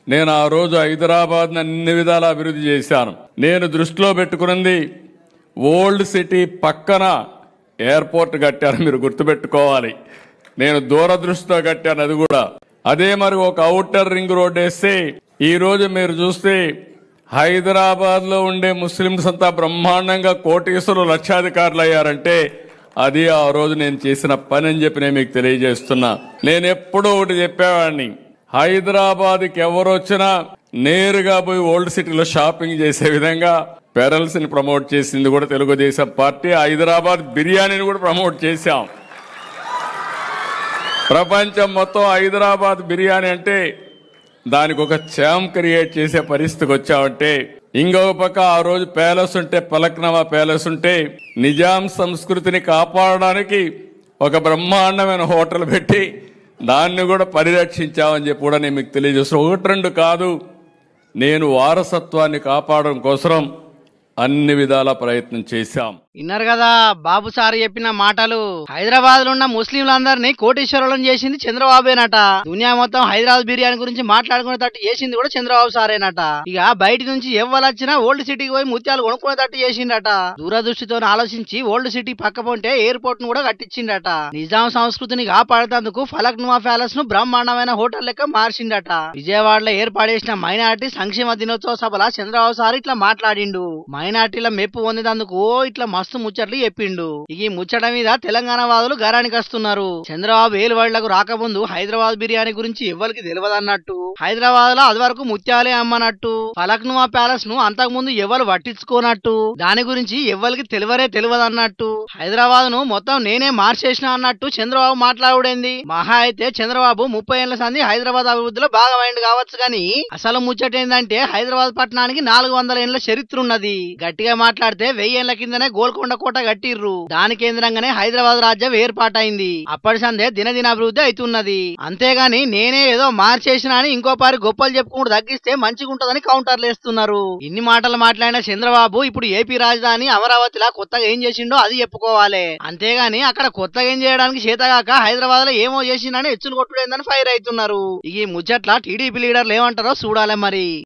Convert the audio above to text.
నేను ఆ రోజు హైదరాబాద్ని అన్ని విధాలా అభివృద్ధి చేశాను. నేను దృష్టిలో పెట్టుకున్నది ఓల్డ్ సిటీ పక్కన ఎయిర్పోర్ట్ కట్టాను. మీరు గుర్తుపెట్టుకోవాలి, నేను దూరదృష్టితో కట్టాను అది కూడా. అదే మరి ఒక ఔటర్ రింగ్ రోడ్ వేస్తే ఈ రోజు మీరు చూస్తే హైదరాబాద్ లో ఉండే ముస్లింస్ అంతా బ్రహ్మాండంగా కోటీశ్వరులు లక్షాధికారులు అయ్యారంటే అది ఆ రోజు నేను చేసిన పని అని చెప్పి నేను మీకు తెలియజేస్తున్నా. నేను ఎప్పుడూ ఒకటి చెప్పేవాడిని, హైదరాబాద్కి ఎవరు వచ్చినా నేరుగా పోయి ఓల్డ్ సిటీలో షాపింగ్ చేసే విధంగా పెరల్స్ ని ప్రమోట్ చేసింది కూడా తెలుగుదేశం పార్టీ. హైదరాబాద్ బిర్యానీని కూడా ప్రమోట్ చేశాం. ప్రపంచం మొత్తం హైదరాబాద్ బిర్యానీ అంటే దానికి ఒక ఛామ్ క్రియేట్ చేసే పరిస్థితికి వచ్చామంటే, ఇంకొక పక్క ఆ రోజు ప్యాలెస్ ఉంటే పలక్నమా ప్యాలెస్ ఉంటే నిజాం సంస్కృతిని కాపాడడానికి ఒక బ్రహ్మాండమైన హోటల్ పెట్టి దాన్ని కూడా పరిరక్షించామని చెప్పి కూడా నేను మీకు తెలియజేస్తాను. ఒకటి రెండు కాదు, నేను వారసత్వాన్ని కాపాడడం కోసం అన్ని విధాల ప్రయత్నం చేశాం. విన్నారు కదా బాబు సార్ చెప్పిన మాటలు. హైదరాబాద్ లో ఉన్న ముస్లింలందరినీ కోటీశ్వరులను చేసింది చంద్రబాబేనట. దునియా మొత్తం హైదరాబాద్ బిర్యానీ గురించి మాట్లాడుకునేటట్టు చేసింది కూడా చంద్రబాబు సారేనట. ఇక బయట నుంచి ఎవ్వరొచ్చినా ఓల్డ్ సిటీకి పోయి ముత్యాలు కొనుక్కునేటట్టు చేసిండట. దూరదృష్టితో ఆలోచించి ఓల్డ్ సిటీ పక్క పొంటే ఎయిర్పోర్ట్ ను కూడా కట్టించిండట. నిజాం సంస్కృతిని కాపాడుతందుకు ఫలక్నుమా ప్యాలెస్ ను బ్రహ్మాండమైన హోటల్ లెక్క మార్చిండట. విజయవాడలో ఏర్పాటు చేసిన మైనార్టీ సంక్షేమ దినోత్సవ సభలో చంద్రబాబు సార్ ఇట్లా మాట్లాడిండు. మైనార్టీల మెప్పు పొందేందుకు ఇట్లా మస్తు ముచ్చట్లు చెప్పిండు. ఈ ముచ్చట మీద తెలంగాణ వాదులు గారానికి వస్తున్నారు. చంద్రబాబు ఏలువాళ్లకు రాకముందు హైదరాబాద్ బిర్యానీ గురించి ఎవ్వరికి తెలియదన్నట్టు, హైదరాబాద్ లో అది వరకు ముత్యాలే అమ్మనట్టు, ఫలక్నుమా ప్యాలెస్ ను అంతకు ముందు ఎవరు పట్టించుకోనట్టు, దాని గురించి ఎవ్వరికి తెలియదన్నట్టు, హైదరాబాద్ ను మొత్తం నేనే మార్చేసిన అన్నట్టు చంద్రబాబు మాట్లాడుడేంది. మహా అయితే చంద్రబాబు 30 ఏళ్ల సంది హైదరాబాద్ అభివృద్ధిలో భాగమైంది కావచ్చు గాని అసలు ముచ్చట ఏందంటే హైదరాబాద్ పట్టణానికి 400 ఏళ్ల చరిత్ర ఉన్నది. గట్టిగా మాట్లాడితే 1000 ఏళ్ల కిందనే గోల్కొండ కోట కట్టిర్రు. దాని కేంద్రంగానే హైదరాబాద్ రాజ్యం ఏర్పాటైంది. అప్పటి సందే దినదిన అభివృద్ధి అవుతున్నది. అంతేగాని నేనే ఏదో మార్చేసిన అని ఇంకో పారి గొప్పలు చెప్పుకుంటూ తగ్గిస్తే మంచిగుంటదని కౌంటర్లు వేస్తున్నారు. ఇన్ని మాటలు మాట్లాడిన చంద్రబాబు ఇప్పుడు ఏపీ రాజధాని అమరావతిలా కొత్తగా ఏం చేసిండో అది చెప్పుకోవాలి. అంతేగాని అక్కడ కొత్తగా ఏం చేయడానికి చేతగాక హైదరాబాద్ లో ఏమో చేసిందని ఎచ్చులు కొట్టుడేందని ఫైర్ అవుతున్నారు. ఈ ముచ్చట్ల టీడీపీ లీడర్లు ఏమంటారో చూడాలి మరి.